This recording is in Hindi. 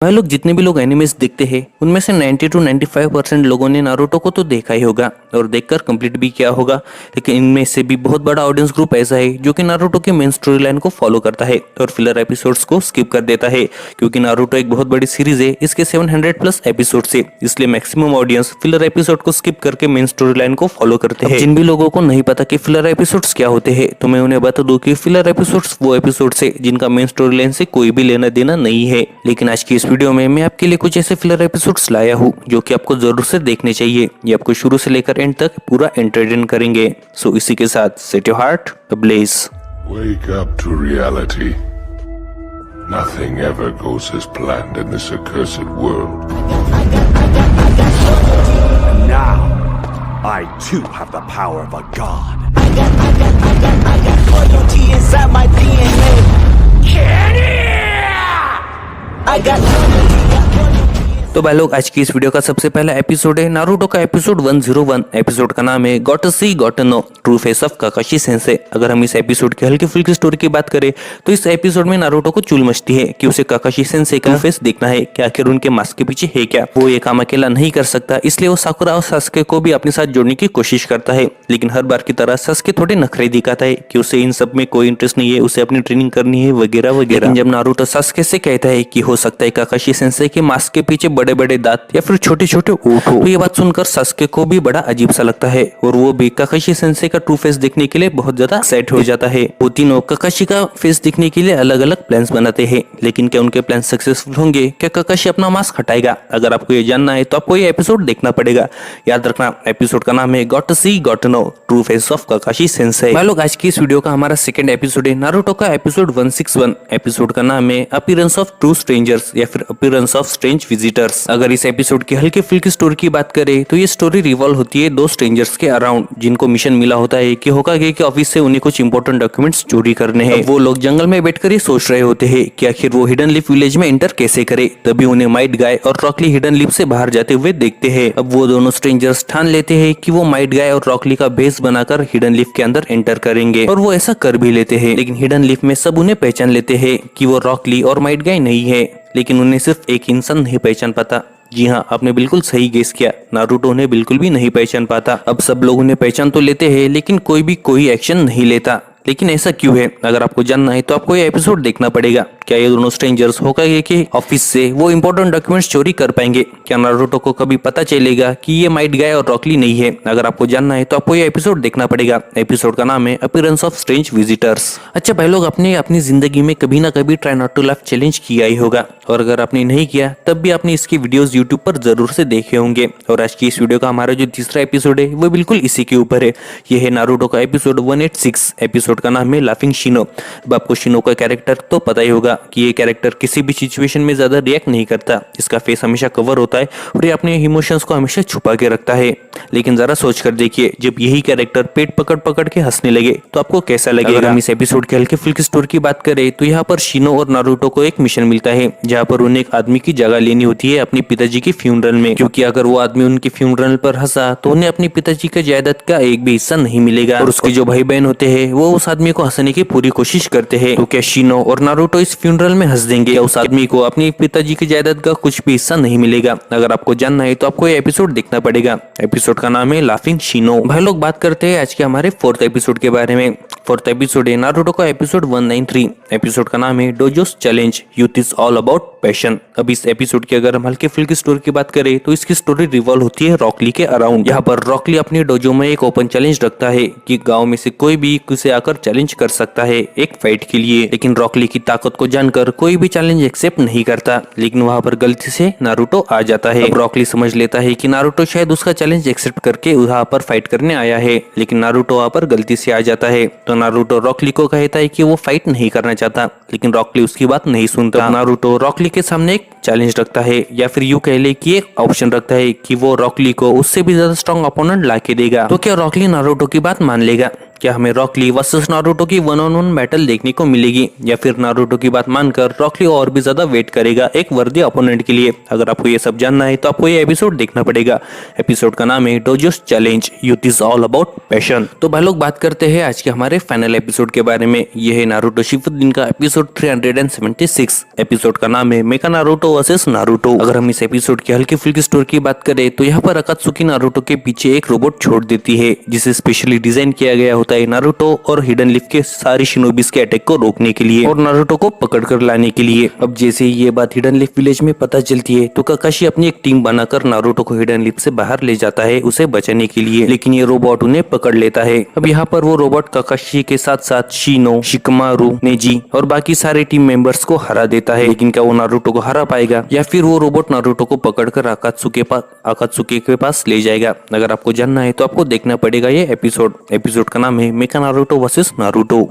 भाई लोग जितने भी लोग एनिमेस देखते हैं उनमें से 90 to 95% लोगों ने नारुतो को तो देखा ही होगा और देखकर कंप्लीट भी किया होगा। लेकिन इनमें से भी बहुत बड़ा ऑडियंस ग्रुप ऐसा है जो कि नारुतो की मेन स्टोरी लाइन को फॉलो करता है और फिलर एपिसोड्स को स्किप कर देता है। क्योंकि नारुतो एक बहुत बड़ी सीरीज है, इसके 700 प्लस एपिसोड है, इसलिए मैक्सिमम ऑडियंस फिलर एपिसोड को स्किप करके मेन स्टोरी लाइन को फॉलो करते हैं। जिन भी लोगों को नहीं पता कि फिलर एपिसोड्स क्या होते हैं तो मैं उन्हें बता दूं कि फिलर एपिसोड्स वो एपिसोड्स है जिनका मेन स्टोरी लाइन से कोई भी लेना देना नहीं है। लेकिन आज की इस वीडियो में मैं आपके लिए कुछ ऐसे फिलर एपिसोड्स लाया हूँ जो कि आपको जरूर से देखने चाहिए। ये आपको शुरू से लेकर एंड तक पूरा एंटरटेन करेंगे। सो इसी के साथ set your heart ablaze. Wake up to reality. Nothing ever goes as planned in this accursed world. And now, I too have the power of a god. I got loyalty inside my DNA. I got तो भाई लोग आज की इस वीडियो का सबसे पहला एपिसोड है नारुतो का एपिसोड 101। एपिसोड का नाम है got to see got to know true face of Kakashi sensei. अगर हम इस एपिसोड की हल्की फुल्की स्टोरी की बात करें तो इस एपिसोड में नारुतो को चुल मचती है कि उसे काकाशी सेंसे का फेस देखना है कि आखिर उनके मास्क के पीछे है क्या। वो ये काम अकेला नहीं कर सकता, इसलिए वो साकुरा और सास्के को भी अपने साथ जोड़ने की कोशिश करता है। लेकिन हर बार की तरह सास्के थोड़े नखरे दिखाता है कि उसे इन सब में कोई इंटरेस्ट नहीं है, उसे अपनी ट्रेनिंग करनी है वगैरह वगैरह। जब नारुतो सास्के से कहता है कि हो सकता है काकाशी सेंसे के मास्क के पीछे बड़े बड़े दांत या फिर छोटे छोटे ओठ हो, तो ये बात सुनकर सास्के को भी बड़ा अजीब सा लगता है और वो भी काकाशी सेंसे का ट्रू फेस देखने के लिए बहुत ज्यादा एक्साइट हो जाता है। वो तीनों काकाशी का फेस देखने के लिए अलग अलग प्लान्स बनाते हैं, लेकिन क्या उनके प्लान सक्सेसफुल होंगे? क्या काकाशी अपना मास्क हटाएगा? अगर आपको ये जानना है तो आपको ये एपिसोड देखना पड़ेगा। याद रखना एपिसोड का नाम है got to see got to know true face of Kakashi sensei. भाई लोग आज की इस वीडियो का हमारा सेकंड एपिसोड है नारुतो का एपिसोड 161। एपिसोड का नाम है अपीयरेंस ऑफ ट्रू स्ट्रेंजर्स या फिर अपीयरेंस ऑफ स्ट्रेंज विजिटर्स। अगर इस एपिसोड की हल्की फुल्की स्टोरी की बात करें तो ये स्टोरी रिवॉल्व होती है दो स्ट्रेंजर्स के अराउंड जिनको मिशन मिला होता है कि होकागे के ऑफिस से उन्हें कुछ इंपॉर्टेंट डॉक्यूमेंट्स चोरी करने हैं। वो लोग जंगल में बैठकर ये सोच रहे होते हैं कि आखिर वो हिडन लीफ विलेज में एंटर कैसे करे। तभी उन्हें माइट गाय और रॉकली हिडन लीफ से बाहर जाते हुए देखते हैं। अब वो दोनों स्ट्रेंजर्स ठान लेते हैं कि वो माइट गाय और रॉकली का भेस बनाकर हिडन लीफ के अंदर एंटर करेंगे और वो ऐसा कर भी लेते हैं। लेकिन हिडन लीफ में सब उन्हें पहचान लेते हैं कि वो रॉकली और माइट गाय नहीं है, लेकिन उन्हें सिर्फ एक इंसान नहीं पहचान पाता। जी हाँ, आपने बिल्कुल सही गेस किया, नारुतो उन्हें बिल्कुल भी नहीं पहचान पाता। अब सब लोग उन्हें पहचान तो लेते हैं लेकिन कोई भी कोई एक्शन नहीं लेता। लेकिन ऐसा क्यों है? अगर आपको जानना है तो आपको ये एपिसोड देखना पड़ेगा। क्या ये दोनों स्ट्रेंजर्स होकागे के ऑफिस से वो इंपॉर्टेंट डॉक्यूमेंट्स चोरी कर पाएंगे? क्या नारुतो को कभी पता चलेगा कि ये माइट गाय और रॉकली नहीं है? अगर आपको जानना है तो आपको ये एपिसोड देखना पड़ेगा। एपिसोड का नाम है अपीयरेंस ऑफ स्ट्रेंज विजिटर्स। अच्छा भाई लोग, आपने अपनी जिंदगी में कभी ना कभी try not to laugh challenge किया ही होगा, और अगर आपने नहीं किया तब भी आपने इसकी वीडियोस यूट्यूब पर जरूर से देखे होंगे। और आज की इस वीडियो का हमारा जो तीसरा एपिसोड है वो बिल्कुल इसी के ऊपर है। ये है नारुतो का एपिसोड 186। एपिसोड का नाम है लाफिंग शिनो। अब आपको शिनो का कैरेक्टर तो पता ही होगा कि ये कैरेक्टर किसी भी सिचुएशन में ज्यादा रिएक्ट नहीं करता। इसका फेस हमेशा कवर होता है और ये अपने इमोशंस को हमेशा छुपा के रखता है। लेकिन जरा सोच कर देखिए, जब यही कैरेक्टर पेट पकड़ पकड़ के हंसने लगे तो आपको कैसा लगेगा? अगर हम इस एपिसोड के हल्के फुल्की स्टोरी की बात करें तो यहाँ पर शिनो और नारुतो को एक मिशन मिलता है जहाँ पर उन्हें एक आदमी की जगह लेनी होती है अपने पिताजी की फ्यूनरल में। क्योंकि अगर वो आदमी उनकी फ्यूनरल पर हंसा तो उन्हें अपने पिताजी के जायदाद का एक भी हिस्सा नहीं मिलेगा। और उसके जो भाई बहन होते हैं वो उस आदमी को हंसने की पूरी कोशिश करते हैं। तो क्या शिनो और नारुतो इस फ्यूनरल में हंस देंगे? क्या उस आदमी को अपने पिताजी की जायदाद का कुछ भी हिस्सा नहीं मिलेगा? अगर आपको जानना है तो आपको ये एपिसोड देखना पड़ेगा। एपिसोड का नाम है लाफिंग शिनो। भाई लोग बात करते हैं आज के हमारे फोर्थ एपिसोड के बारे में। फोर्थ एपिसोड है नारुतो का एपिसोड 193। एपिसोड का नाम है Dojo's challenge youth is all about passion. अब इस एपिसोड की अगर हम हल्के फुल्की स्टोरी की बात करें तो इसकी स्टोरी रिवॉल्व होती है रॉकली के अराउंड। यहाँ पर रॉकली अपने डोजो में एक ओपन चैलेंज रखता है कि गांव में से कोई भी उसे आकर चैलेंज कर सकता है एक फाइट के लिए। लेकिन रॉकली की ताकत को जानकर कोई भी चैलेंज एक्सेप्ट नहीं करता। लेकिन वहाँ पर गलती से नारुतो आ जाता है। अब रॉकली समझ लेता है कि नारुतो शायद उसका चैलेंज एक्सेप्ट करके वहाँ पर फाइट करने आया है, लेकिन नारुतो वहाँ पर गलती से आ जाता है। तो नारुतो रॉकली को कहता है कि वो फाइट नहीं करना चाहता, लेकिन रॉकली उसकी बात नहीं सुनता। नारुतो रॉकली के सामने एक चैलेंज रखता है, या फिर यूं कह ले कि एक ऑप्शन रखता है कि वो रॉकली को उससे भी ज्यादा स्ट्रॉन्ग अपोनेंट ला के देगा। तो क्या रॉकली नारुतो की बात मान लेगा? क्या हमें रॉकली वर्सेस नारुतो की 1-on-1 बैटल देखने को मिलेगी, या फिर नारुतो की बात मानकर रॉकली और भी ज्यादा वेट करेगा एक वर्दी अपोनेंट के लिए? अगर आपको ये सब जानना है तो आपको ये एपिसोड देखना पड़ेगा। एपिसोड का नाम है Dojo's challenge youth is all about passion. तो भाई लोग बात करते हैं आज के हमारे फाइनल एपिसोड के बारे में। ये है नारुतो शिपुडेन का एपिसोड 376। एपिसोड का नाम है मेका नारुतो वर्सेस नारुतो। अगर हम इस एपिसोड की हल्की फुल्की स्टोरी की बात करें तो यहाँ पर अकात्सुकी नारुतो के पीछे एक रोबोट छोड़ देती है जिसे स्पेशली डिजाइन किया गया होता है नारुतो और हिडन लीफ के सारे शिनोबिस के अटैक को रोकने के लिए और नारुतो को पकड़ कर लाने के लिए। अब जैसे ही ये बात हिडन लीफ विलेज में पता चलती है तो काकाशी अपनी एक टीम बनाकर नारुतो को हिडन लीफ से बाहर ले जाता है उसे बचाने के लिए, लेकिन ये रोबोट उन्हें पकड़ लेता है। अब यहाँ पर वो रोबोट काकाशी के साथ साथ शिनो, शिकमारू, नेजी और बाकी सारे टीम मेंबर्स को हरा देता है। लेकिन क्या वो नारुतो को हरा पाएगा या फिर वो रोबोट नारुतो को पकड़कर अकात्सुकी के पास ले जाएगा? अगर आपको जानना है तो आपको देखना पड़ेगा ये एपिसोड का नाम है मेका नारुतो वर्सेस नारुतो।